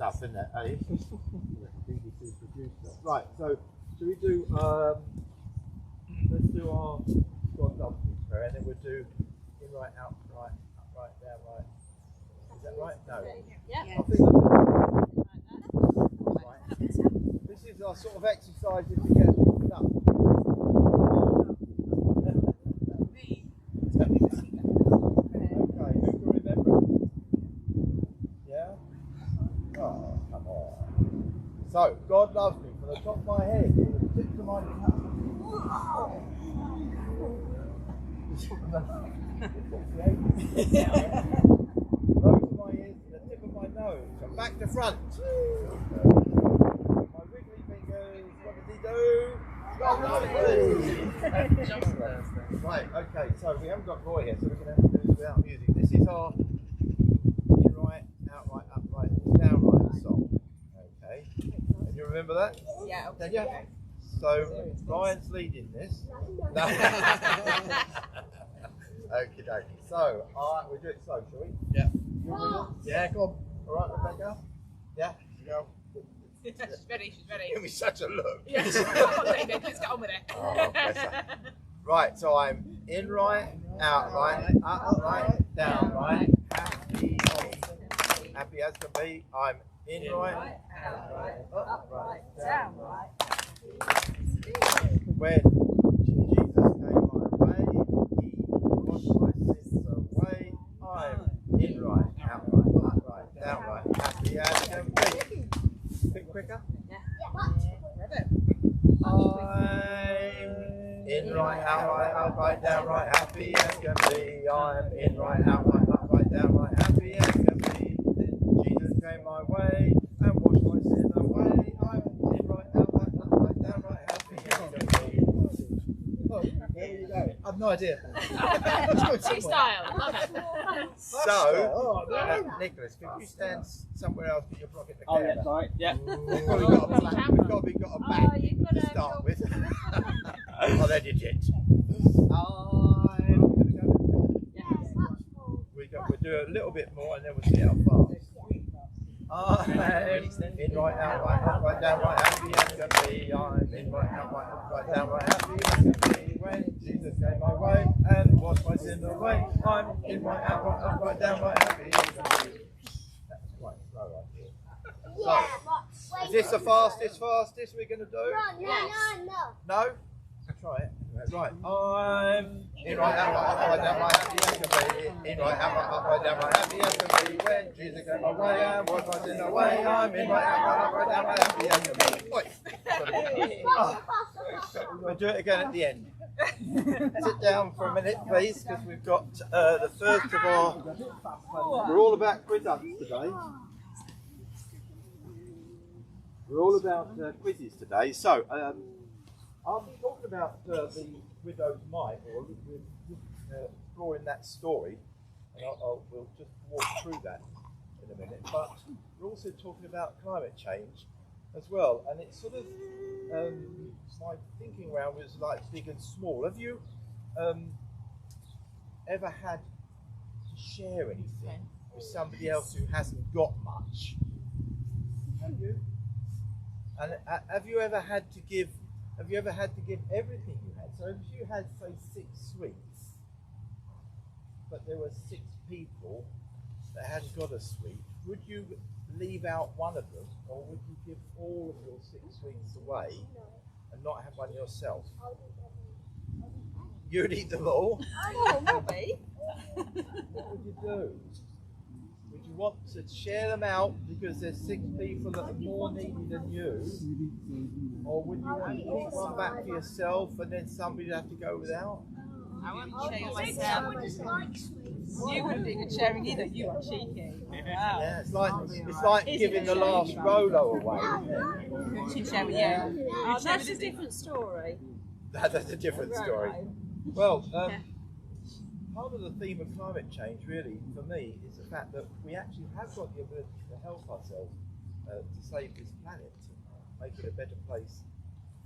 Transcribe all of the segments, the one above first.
stuff, isn't it? Eh? BBC producer. Right, so should we do, let's do our God loves me prayer, and then we'll do in right, out right, up right, down right. Is that right? No. Yeah. I think right. This is our sort of exercise if we get it up. Okay, who can remember it? Yeah? Oh, come on. So, God loves me from the top of my head, to the tips of my tongue. Close to my ears, to the tip of my nose, from back to front. My wiggly fingers, what does he do? God loves me! Right, okay, so we haven't got Roy here, so we're going to have to do this without music. This is our in right, out right, up right, down right song. Okay, and you remember that? Yeah. Can you? So Ryan's leading this. No. Okie dokie. So, alright, we'll do it slow, shall we? Yeah. You with us? Yeah, go on. Alright, Rebecca? Yeah? Go. She's ready, she's ready. Give me such a look. Yeah, come on, David, let's get on with it. Oh, bless her. Right, so I'm in right, out right, up right, down right, happy as can be. I'm in right, out right, up right, down right. When Jesus came my way, he washed my sins away. I'm in right, out right, up right, down right, happy as can be. Bit quicker. Yeah. I'm in right, out right, up right, down right, happy as can be. I'm in right, out right, up right, down right, happy as can be. Jesus came my way and washed my sin away. I'm in right, out right, up right, down right, happy as can be. Oh, there you go. I've no idea. Freestyle, love it. So, Nicholas, could you stand somewhere else but you're blocking the camera? Oh, yeah, sorry. Yeah. We've probably got a back to start with. I'll edit it. We'll do a little bit more and then we'll see how fast. I'm in right, out right, up right, down right, happy as can be. I'm in right, out right, up right, down right, happy as can be. When Jesus came my way and washed my sin away, I'm in right, out right, up right, down right, happy as can be. That's quite slow, I feel. So, is this the fastest we're going to do? No? Try it. Right. I'm in right, out right, up right, down right, happy as can be. In right, out right, up right, down right, happy as can be. When Jesus came my way and washed my sin away, I'm in right, out right, up right, down right, happy as can be. Oi. We'll do it again at the end. Sit down for a minute, please, because we've got the first of our. We're all about quiz ups today. We're all about quizzes today. So, I'm talking about the widow's mite, or we're exploring that story, and we'll just walk through that in a minute. But we're also talking about climate change as well, and it's sort of my thinking around was like big and small. Have you ever had to share anything with somebody else who hasn't got much? Have you? And have you ever had to give everything you had? So if you had, say, 6 sweets, but there were 6 people that hadn't got a sweet, would you leave out one of them, or would you give all of your 6 sweets away and not have one yourself? You'd eat them all? Oh, maybe. What would you do? Would you want to share them out because there's 6 people that are more needy than you? Or would you want to keep one back for yourself and then somebody would have to go without? I wouldn't share myself. You wouldn't be good sharing either, you are cheeky. Wow. Yeah, it's like giving the last Rolo away. She'd share with you. Oh, that's a different story. That's a different story. Well, part of the theme of climate change, really, for me, is the fact that we actually have got the ability to help ourselves to save this planet, to make it a better place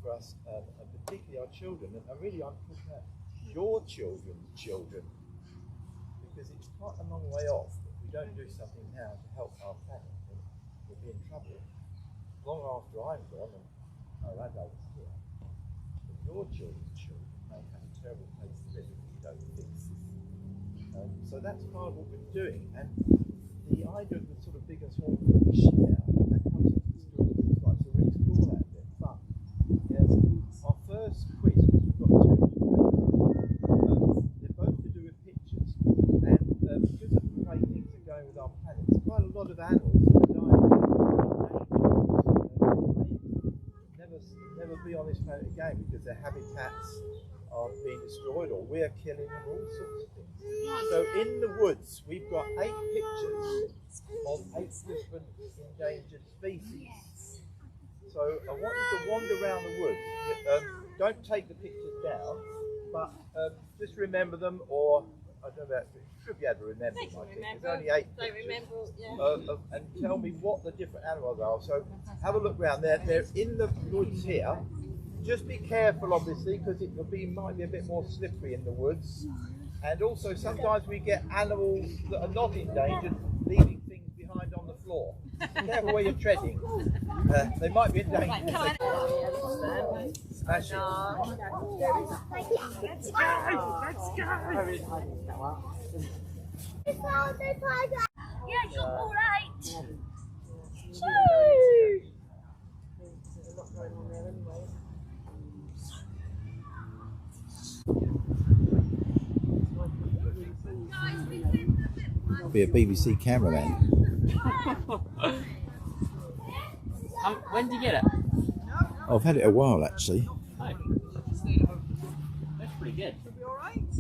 for us, and particularly our children. And really, I'm talking about your children's children, because it's quite a long way off if we don't do something now to help our planet. we'll be in trouble. Long after I'm gone and our adults here, but your children's children may have a terrible place to live if you don't fix this. So that's part of what we're doing, and the idea of the sort of big and small that we share, that comes into the story of this life, so we'll explore that a bit. But our first quiz, because we've got two, they're both to do with pictures, and because of the way things are going with our planet, there's quite a lot of animals that are dying out. Never be on this planet again because their habitats are being destroyed or we're killing them, all sorts of things. So in the woods we've got 8 pictures of 8 different endangered species. So I want you to wander around the woods. Don't take the pictures down, but just remember them, or I don't know about you should be able to remember them. I think there's only 8 pictures. And tell me what the different animals are. So have a look around. They're in the woods here. Just be careful, obviously, because it might be a bit more slippery in the woods. And also, sometimes we get animals that are not endangered leaving things behind on the floor. Be careful where you're treading. They might be endangered. Smash it. Let's go! Yeah, you're all right. Woo! Be a BBC cameraman. When did you get it? I've had it a while actually. Oh. That's pretty good. Should be alright.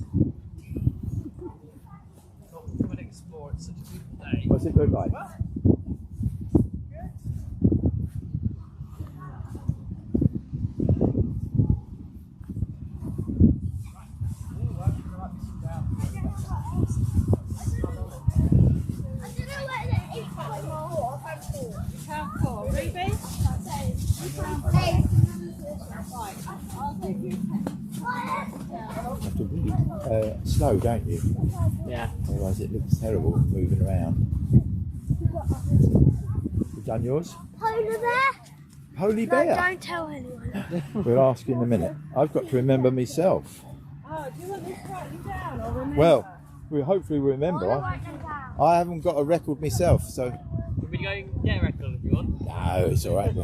Come and explore. It's such a beautiful day. What's it look like? You have to really slow, don't you? Yeah. Otherwise it looks terrible moving around. You done yours? Polar bear? Holy No, bear? don't tell anyone. We'll ask in a minute. I've got to remember myself. Oh, do you want me to write you down or remember? Well, we hopefully remember. I haven't got a record myself, so Can we go and get a record if you want? no, it's all right.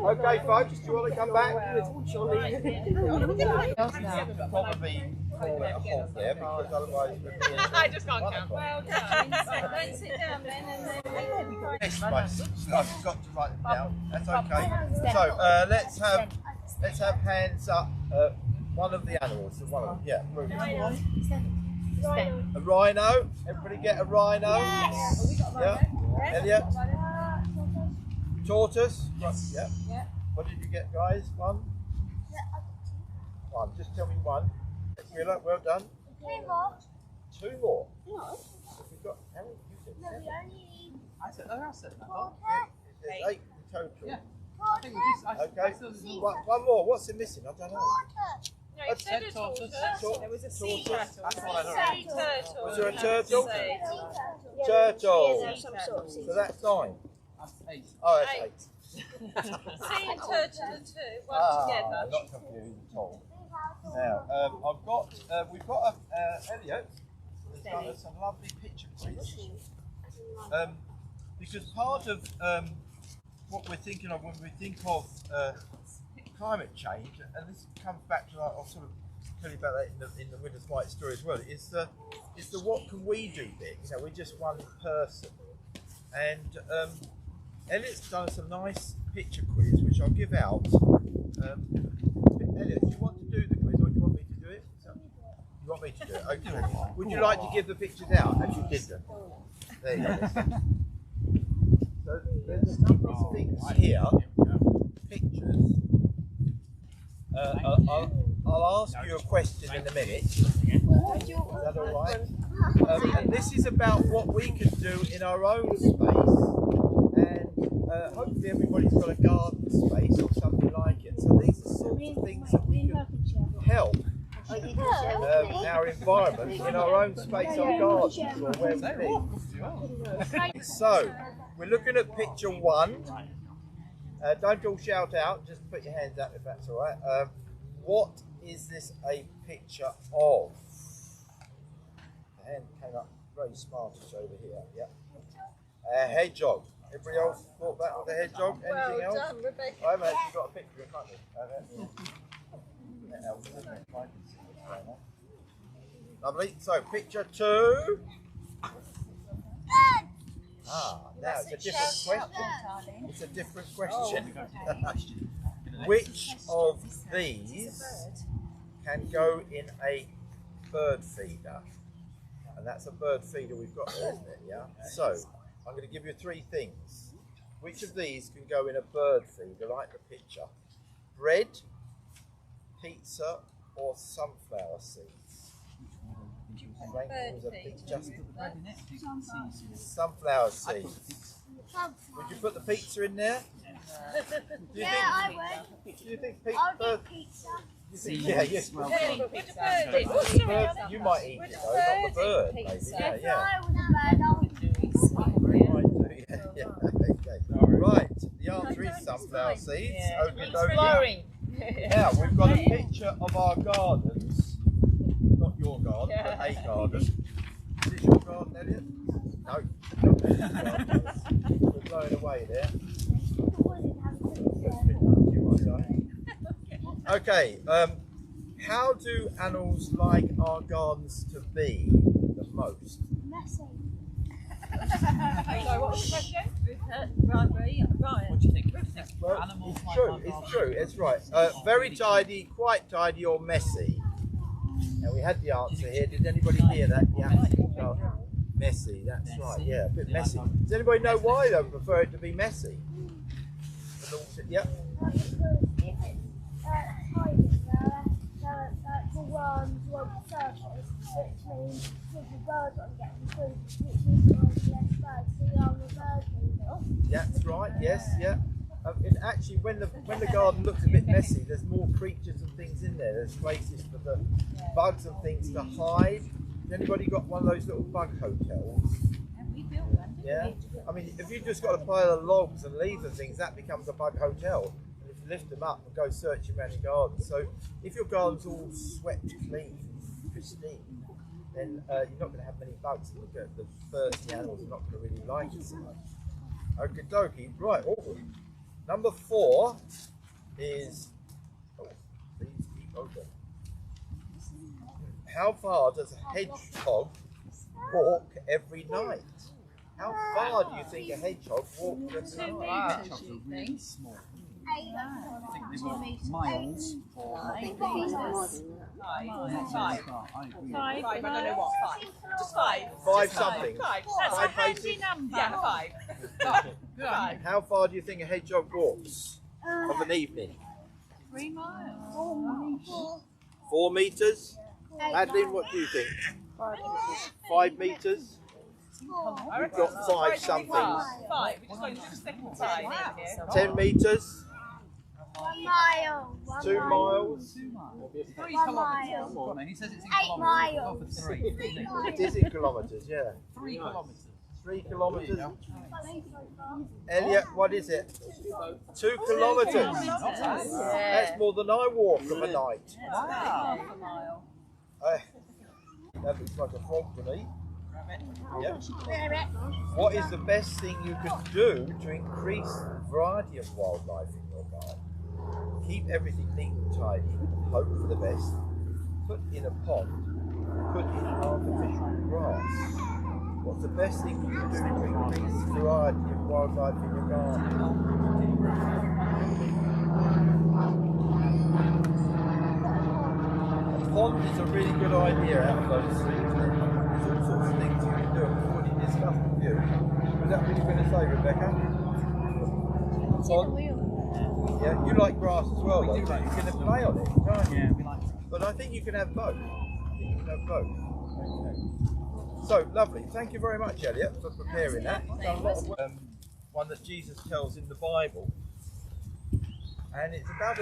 Okay, folks, do you want to come back? Probably call it a halt there because otherwise we'd be in I just can't count. Well done. Don't sit down then and then. Yes, mate. I've got to write them down. That's okay. So let's have hands up. One of the animals. One of them. Yeah. Move. A rhino. Everybody get a rhino. Yes. Yeah. Elliot. Tortoise. Yeah. What did you get, guys? One. One. Just tell me one. Wheeler, well done. 2 more. 2 more. No. We've got how many? You said No, 7. we only need I said that. water. There's 8 in total. Yeah. Water. Okay. One more. What's it missing? I don't know. Water. No, it said a tortoise. There was a sea turtle. That's what I Sea turtle. Was there a turtle? Turtle. Turtle. So that's 9. That's 8. Oh, that's 8. Sea and turtle are 2. Well, together. Not confused at all. Now, we've got Elliot has done us some lovely picture quiz. Because part of what we're thinking of when we think of climate change, and this comes back to, I'll sort of tell you about that in the Winter's White story as well, is the what can we do bit. You know, we're just one person. And Elliot's done some nice picture quiz, which I'll give out. Elliot, do you want to do the quiz, or do you want me to do it? You want me to do it? Okay. Would you like to give the pictures out, as you did them? There you go. So there's a number of things here, pictures. I'll ask you a question in a minute. Is that all right? And this is about what we can do in our own space, and hopefully everybody's got a garden space or something like it. So these are sorts of things that we can help our environment in our own space, our gardens, or where we live. So we're looking at picture 1. Don't all shout out, just put your hands up if that's all right. What is this a picture of? The hand came up very smartish over here. Yeah. A hedgehog. Everybody else thought that was a hedgehog? Anything else? Well done, Rebecca. I haven't actually got a picture in front of me. That helps, doesn't it? I can see what's going on. Lovely. So picture 2. Now it's a different question. It's a different question. Which of these can go in a bird feeder? And that's a bird feeder we've got there, isn't it? Yeah. So I'm going to give you 3 things. Which of these can go in a bird feeder, like the picture? Bread, pizza, or sunflower seeds? Sunflower seeds. Would you put the pizza in there? Yeah, I would. Do you think I'll bird? do pizza. Yeah, yes. Put a bird in. Bird, you might eat it though, not the bird, maybe. Yeah, If yeah. I was a bird, I would do it. Yeah, okay. Right, the answer is sunflower seeds. It's Okay, flowering. now we've got a picture of our gardens. Not your garden, but a garden. Is this your garden, Elliot? No. We're blowing away there. Okay, how do animals like our gardens to be the most? Messy. So what was the question? Right. What do you think? Well, Animals it's like true, our it's garden. true, it's right. Very tidy, quite tidy, or messy. Now we had the answer here. Did anybody hear that? Yeah. No. Messy, that's right. Yeah, a bit messy. Does anybody know why they prefer it to be messy? Yep. The worms won't surface, which means if the birds aren't getting food, which means there's less birds, so you're on the bird feeder. That's right. Yes. Yeah. And actually, when the garden looks a bit messy, there's more creatures and things in there. There's places for the bugs and things to hide. Has anybody got one of those little bug hotels? Yeah. I mean, if you've just got a pile of logs and leaves and things, that becomes a bug hotel. And if you lift them up and go searching around your garden, so if your garden's all swept clean, pristine, then you're not going to have many bugs. The thirsty animals are not going to really like it so much. Okie dokie. Right. Oh. Number 4 is. Oh, please keep open. How far does a hedgehog walk every night? How far do you think a hedgehog walks every night? Hedgehogs are really small. I think they were miles or Five. I I don't know what. 5. Just 5. 5 Just something. 5. That's a Five handy paces? number. Yeah, 5. 5. How far do you think a hedgehog walks of an evening? 3 miles. 4 meters? Madeline, what do you think? 5 meters? You've got 5 something. 5. We're just going to do the second time. 10 meters? 1 mile. 2 miles? 3 1 kilometres. mile. Go on then, he says it's in 8 kilometres. Go miles. for 3. It is in kilometres, yeah. 3 kilometres. 3 kilometres. Elliot, what is it? 2 kilometres. That's more than I walk of a night. Wow. That looks like a frog to me. Yep. What is the best thing you can do to increase the variety of wildlife in your garden? Keep everything neat and tidy, hope for the best, put in a pond, put in artificial grass. What's the best thing you can do to increase the variety of wildlife in your garden? A pond is a really good idea out of those things. There's all sorts of things you can do, and we've already discussed with you. Was that what you were going to say, Rebecca? Pond? Yeah, you like grass as well, though, so you can play on it, can't you? Yeah, we like to But I think you can have both. I think you can have both. Okay. So lovely. Thank you very much, Elliot, for preparing that. You've done a lot of work. One that Jesus tells in the Bible, and it's about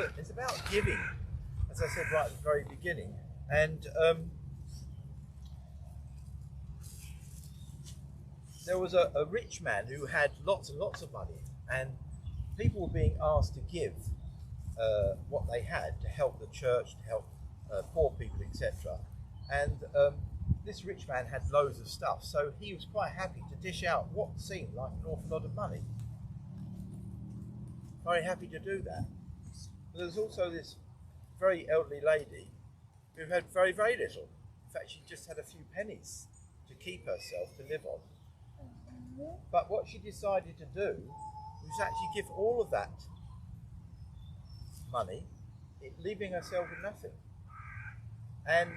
giving, as I said right at the very beginning. And there was a rich man who had lots and lots of money, and people were being asked to give what they had to help the church, to help poor people, etc. And this rich man had loads of stuff, so he was quite happy to dish out what seemed like an awful lot of money. Very happy to do that. But there was also this very elderly lady who had very, very little. In fact, she just had a few pennies to keep herself, to live on. But what she decided to do was actually give all of that money, leaving herself with nothing. And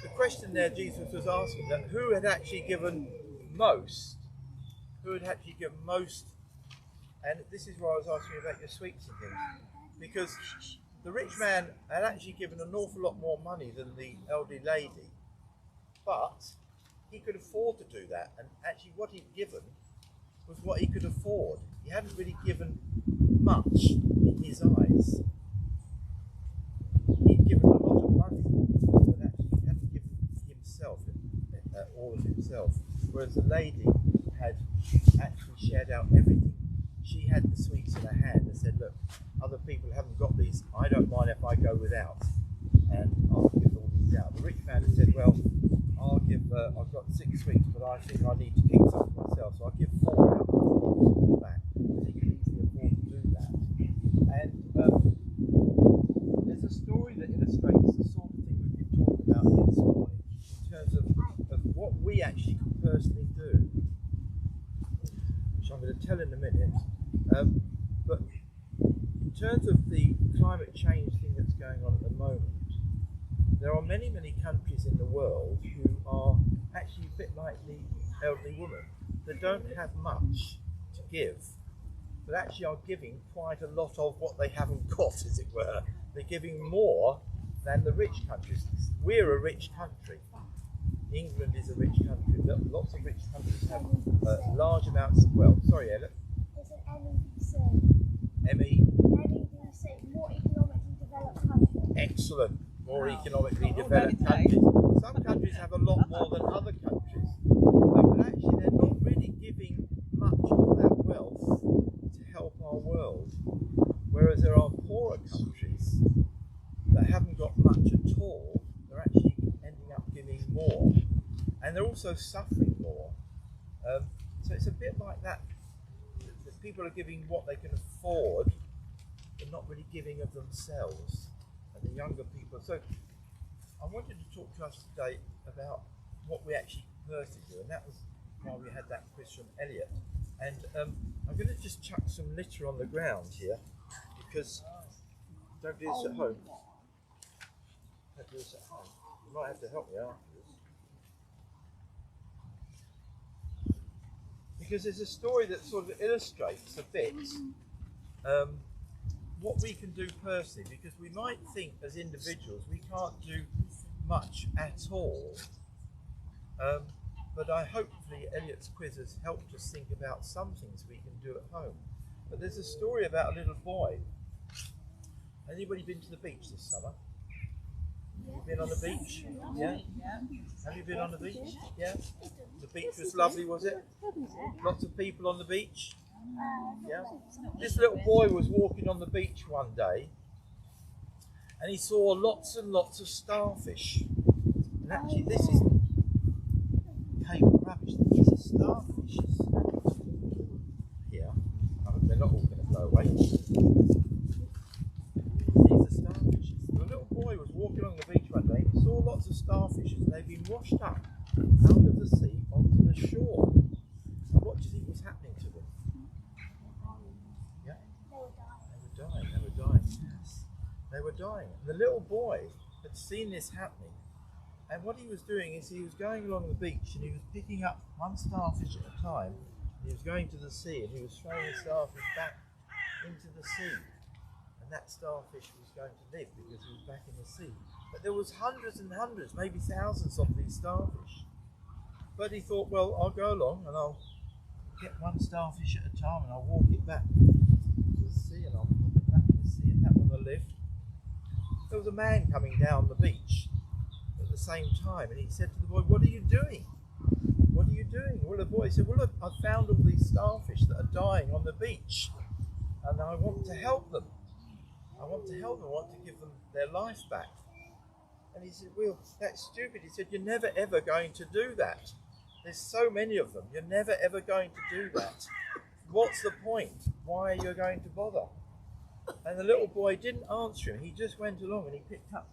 the question there Jesus was asking, that who had actually given most, and this is why I was asking you about your sweets and things, because the rich man had actually given an awful lot more money than the elderly lady, but he could afford to do that, and actually what he'd given was what he could afford. He hadn't really given much in his eyes. He'd given a lot of money, but actually he hadn't given himself, all of himself, whereas the lady had actually shared out everything. She had the sweets in her hand and said, look, other people haven't got these, I don't mind if I go without, and I'll give all these out. The rich man had said, well, I've got 6 sweets, but I think I need to keep some for myself, so I'll give 4 out and back, because he could easily afford to do that. And there's a story that illustrates the sort of thing we've been talking about here this morning, in terms of what we actually can personally do, which I'm going to tell in a minute. But in terms of the climate change thing that's going on at the moment, there are many, many countries in the world who are actually a bit like the elderly woman, that don't have much to give, but actually are giving quite a lot of what they haven't got, as it were. They're giving more than the rich countries. We're a rich country. England is a rich country. Lots of rich countries have large amounts of wealth. Sorry, Ella. It's an MEDC. MEDC, more economically developed countries. Excellent. More economically developed countries. Some countries have a lot more than other countries, but actually they're not really giving much of that wealth to help our world. Whereas there are poorer countries that haven't got much at all, they're actually ending up giving more, and they're also suffering more. So it's a bit like that. That people are giving what they can afford, but not really giving of themselves. And the younger people. So I wanted to talk to us today about what we actually personally do, and that was why we had that quiz from Elliot. And I'm going to just chuck some litter on the ground here, because don't do this at home. Don't do this at home. You might have to help me afterwards. Because there's a story that sort of illustrates a bit what we can do personally, because we might think as individuals we can't do much at all, but hopefully Elliot's quiz has helped us think about some things we can do at home. But there's a story about a little boy. Anybody been to the beach this summer? Have you been on the beach? Yeah? Have you been on the beach? Yeah? The beach was lovely, was it? Lots of people on the beach? Yeah. This little boy was walking on the beach one day, and he saw lots and lots of starfish. And actually, this is paper rubbish. These are starfishes here. They're not all going to blow away. These are starfishes. The little boy was walking on the beach one day, and he saw lots of starfishes, and they'd been washed up out of the sea onto the shore. And what do you think was happening to them? They were dying. And the little boy had seen this happening, and what he was doing is he was going along the beach and he was picking up one starfish at a time. He was going to the sea and he was throwing the starfish back into the sea, and that starfish was going to live because he was back in the sea. But there was hundreds and hundreds, maybe thousands of these starfish. But he thought, well, I'll go along and I'll get one starfish at a time and I'll walk it back to the sea and I'll put it back in the sea and that one will live. There was a man coming down the beach at the same time and he said to the boy, what are you doing? What are you doing? Well, the boy said, well, look, I've found all these starfish that are dying on the beach and I want to help them. I want to help them. I want to give them their life back. And he said, well, that's stupid. He said, you're never ever going to do that. There's so many of them. You're never ever going to do that. What's the point? Why are you going to bother? And the little boy didn't answer him. He just went along and he picked up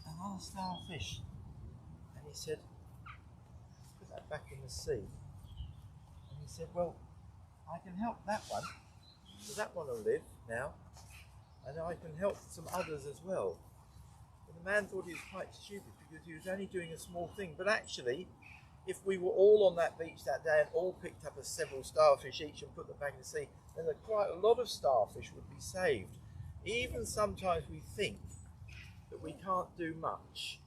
another starfish. And he said, put that back in the sea. And he said, well, I can help that one. So that one will live now. And I can help some others as well. And the man thought he was quite stupid because he was only doing a small thing. But actually, if we were all on that beach that day and all picked up several starfish each and put them back in the sea, then quite a lot of starfish would be saved. Even sometimes we think that we can't do much.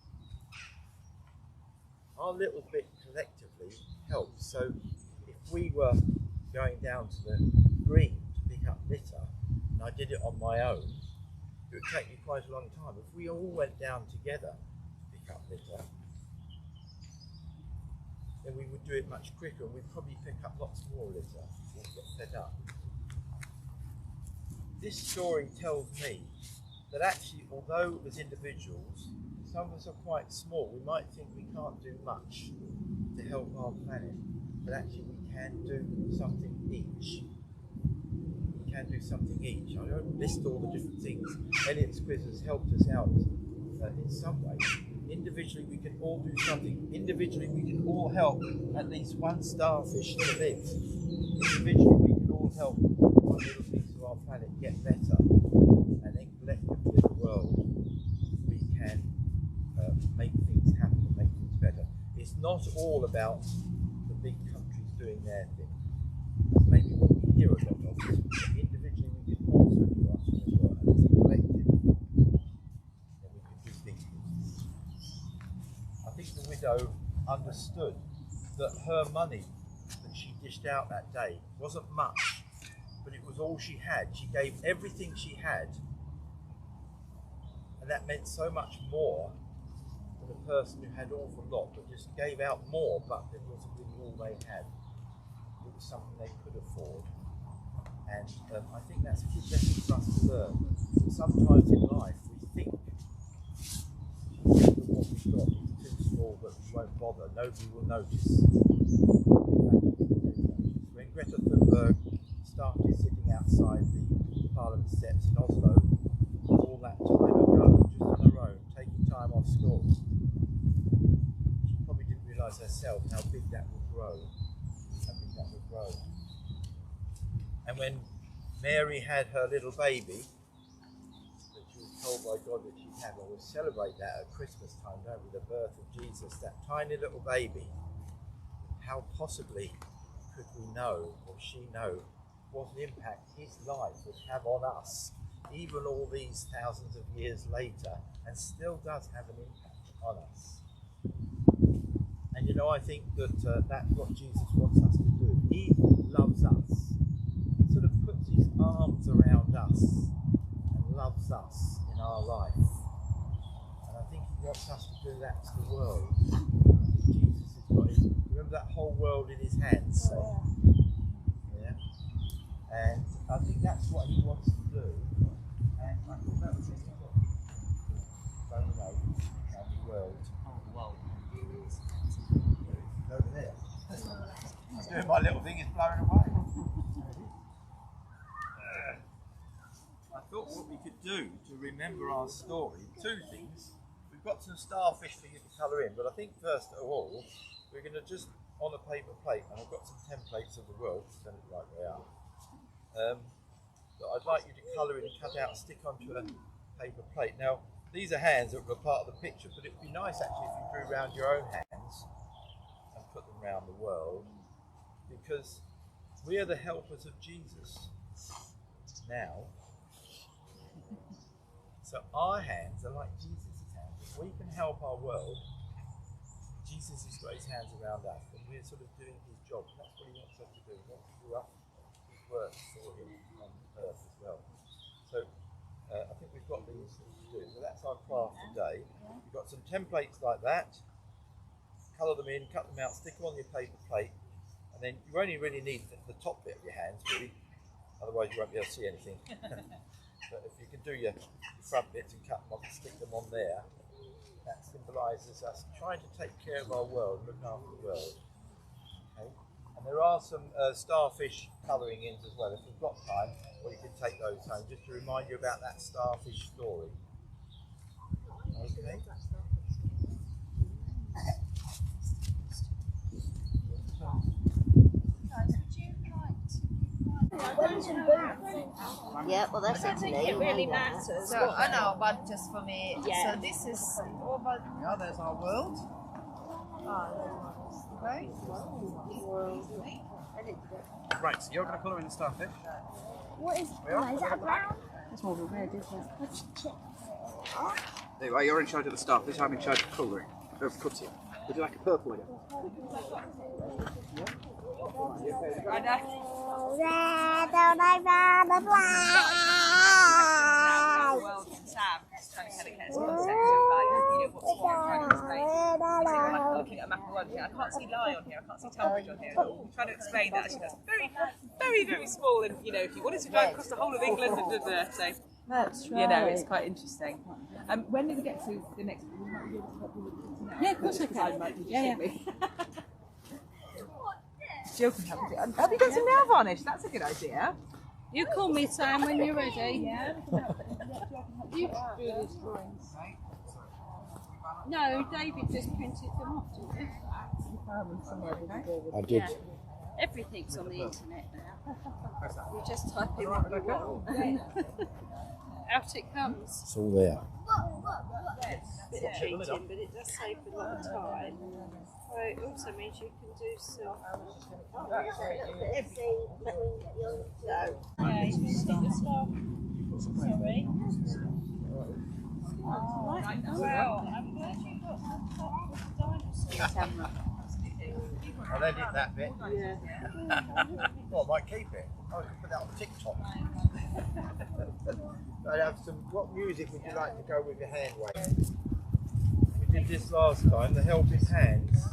Our little bit collectively helps. So if we were going down to the green to pick up litter, and I did it on my own, it would take me quite a long time. If we all went down together to pick up litter, then we would do it much quicker and we'd probably pick up lots more litter and get fed up. This story tells me that actually, although as individuals, some of us are quite small, we might think we can't do much to help our planet, but actually we can do something each. We can do something each. I don't list all the different things. Elliot's quiz has helped us out in some way. Individually we can all do something. Individually we can all help at least one starfish to live. Individually we can all help one little piece of our planet get better. And then collectively as a world we can make things happen and make things better. It's not all about the big countries doing their thing. That's maybe what we hear a lot of. Individually we can also do our thing as well. And as a collective then we can do things. I think the widow understood that her money that she dished out that day wasn't much, but it was all she had. She gave everything she had, and that meant so much more than a person who had an awful lot but just gave out more, but it wasn't really all they had. It was something they could afford. And I think that's a good lesson for us to learn. Sometimes in life we think that what we've got is too small, that we won't bother, nobody will notice. When Greta Thunberg started sitting outside the Parliament steps in Oslo all that time ago, just on her own, taking time off school, she probably didn't realise herself how big that would grow. And when Mary had her little baby that she was told by God that she'd have, and we celebrate that at Christmas time, don't we, the birth of Jesus, that tiny little baby, how possibly could we know, or she know, what an impact his life would have on us, even all these thousands of years later, and still does have an impact on us. And you know, I think that that's what Jesus wants us to do. He loves us. He sort of puts his arms around us and loves us in our life. And I think he wants us to do that to the world. Jesus has got his, remember that whole world in his hands? So, yeah. And I think that's what he wants to do. And I thought that was just over the world. Over there. I'm doing my little thing, it's blowing away. I thought what we could do to remember our story, two things. We've got some starfish for you to colour in, but I think first of all, we're going to just, on a paper plate, and I've got some templates of the world, send it right way out, that I'd like you to colour in and cut out and stick onto a paper plate. Now, these are hands that were part of the picture, but it would be nice actually if you drew around your own hands and put them around the world, because we are the helpers of Jesus now. So our hands are like Jesus' hands. If we can help our world, Jesus has got his hands around us, and we're sort of doing his job. And that's what he wants us to do. He wants to do his work for him on earth as well. So I think we've got these things to do. So that's our craft today. We've got some templates like that. Colour them in, cut them out, stick them on your paper plate, and then you only really need the top bit of your hands, really. Otherwise, you won't be able to see anything. But if you can do your front bits and cut them off and stick them on there, that symbolises us trying to take care of our world, look after the world. Okay? And there are some starfish colouring ins as well. If you've got time, or you can take those home, just to remind you about that starfish story. Okay? Yeah, well, that's it to me. It really matters. So I know, but just for me. Yeah. So this is all about. Yeah, there's our world. Right. Right, so you're going to colour in the starfish. What is, is that brown? That's more of a red, isn't it? What's chick? There you are, you're in charge of the starfish, I'm in charge of colouring, of cutting. Would you like a purple again? World and Sam is trying to kind of get a concept of like, what's trying to explain. I'm looking at a map of one here. I can't see Lie on here. I can't see Tunbridge on here. I'm trying to explain that actually that's very, very, very small. And if you wanted to drive across the whole of England, so That's right. it's quite interesting. When did we get to the next? Yeah, of course I can. Yeah. Jill can help me. Have you got some nail varnish? That's a good idea. You call me, Sam, when you're ready. Yeah. You do these drawings. No, David just printed them off, didn't he? I did. Everything's on the internet now. You just type in what you want and out it comes. It's all there. Bit of cheating, but it does save a lot of time. So it also means you can do some. Yeah, you can see the stuff. Sorry. Well, I'm glad you got some top with the dinosaur. I'll edit that bit. Yeah. Well, I might keep it. I can put that on TikTok. I have some. What music would you like to go with your hand wave? We did this last time. The helping hands.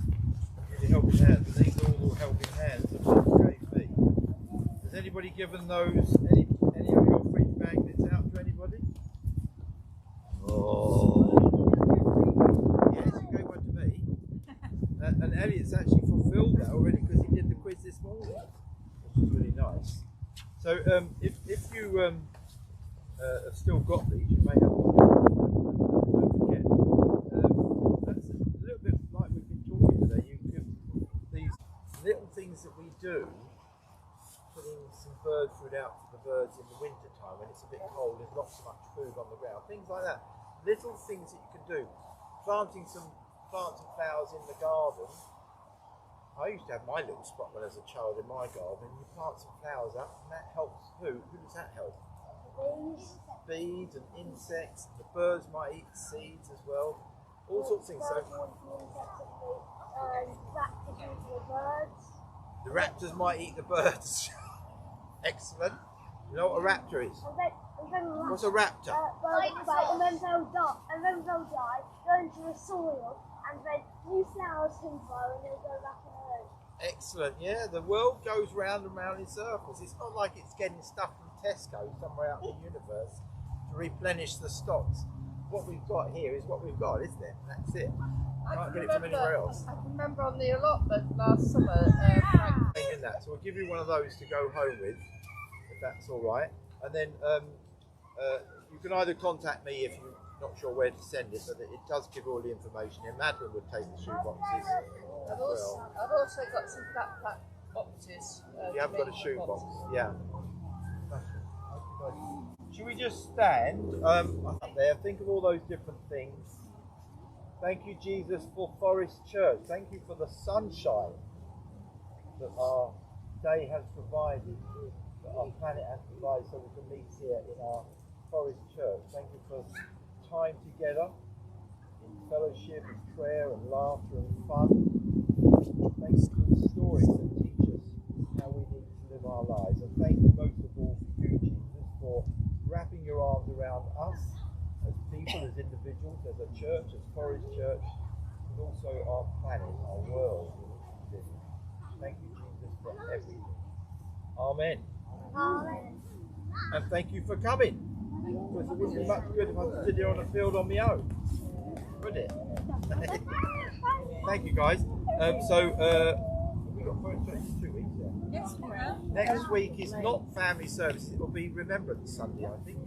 We did the helping hands. And these are all the helping hands that people gave me. Has anybody given those? Any of your fridge magnets out to anybody? Oh. Yes, you gave one to me. And Elliot's actually fulfilled that already because he did the quiz this morning, which is really nice. So if you have still got these, you may have one. Don't forget. That's a little bit like we've been talking today. You give these little things that we do, putting some bird food out for the birds in the winter time when it's a bit cold, there's not so much food on the ground, things like that. Little things that you can do. Planting some plants and flowers in the garden. I used to have my little spot when I was a child in my garden. You plant some flowers up and that helps who? Who does that help? Bees and insects. The birds might eat the seeds as well. All sorts of things. So the raptors might eat the birds. Excellent. You know what a raptor is? What's a raptor? And then they'll die, go into the soil, and then new flowers can grow and they'll go back in the earth. Excellent, yeah. The world goes round and round in circles. It's not like it's getting stuff from Tesco somewhere out in the universe to replenish the stocks. What we've got here is what we've got, isn't it? That's it. Can't get it from anywhere else. I can remember on the allotment last summer, Frank. In that. So we'll give you one of those to go home with, if that's all right. And then you can either contact me if you're not sure where to send it, but it does give all the information here. Madeline would take the shoe boxes as well. I've also got some backpack boxes. You have got a shoe box, yeah. Should we just stand up there? Think of all those different things. Thank you, Jesus, for Forest Church. Thank you for the sunshine that our day has provided, that our planet has provided, so we can meet here in our Forest Church. Thank you for time together in fellowship and prayer and laughter and fun. Thank you for the stories that teach us how we need to live our lives. And thank you most of all for you, Jesus, for wrapping your arms around us as people, as individuals, as a church, as Forest Church, but also our planet, our world. Thank you, Jesus, for everything. Amen. Amen. And thank you for coming. Because it wouldn't be much good if I stood here on the field on my own, would it? Thank you, guys. We got Forest Church in 2 weeks. Yeah? Yes, we have. Next week is not family services. It will be Remembrance Sunday, I think.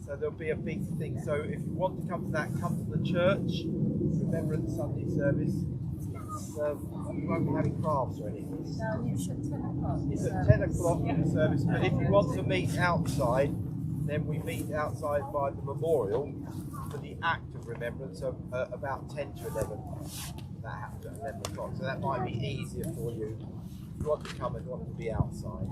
So there'll be a big thing. So if you want to come to that, come to the church. Remembrance Sunday service. We won't be having crafts or anything. No, it's at 10 o'clock. It's at 10 o'clock in the service, but if you want to meet outside, then we meet outside by the memorial for the act of remembrance of about 10 to 11. That happens at 11 o'clock, so that might be easier for you if you want to come and want to be outside.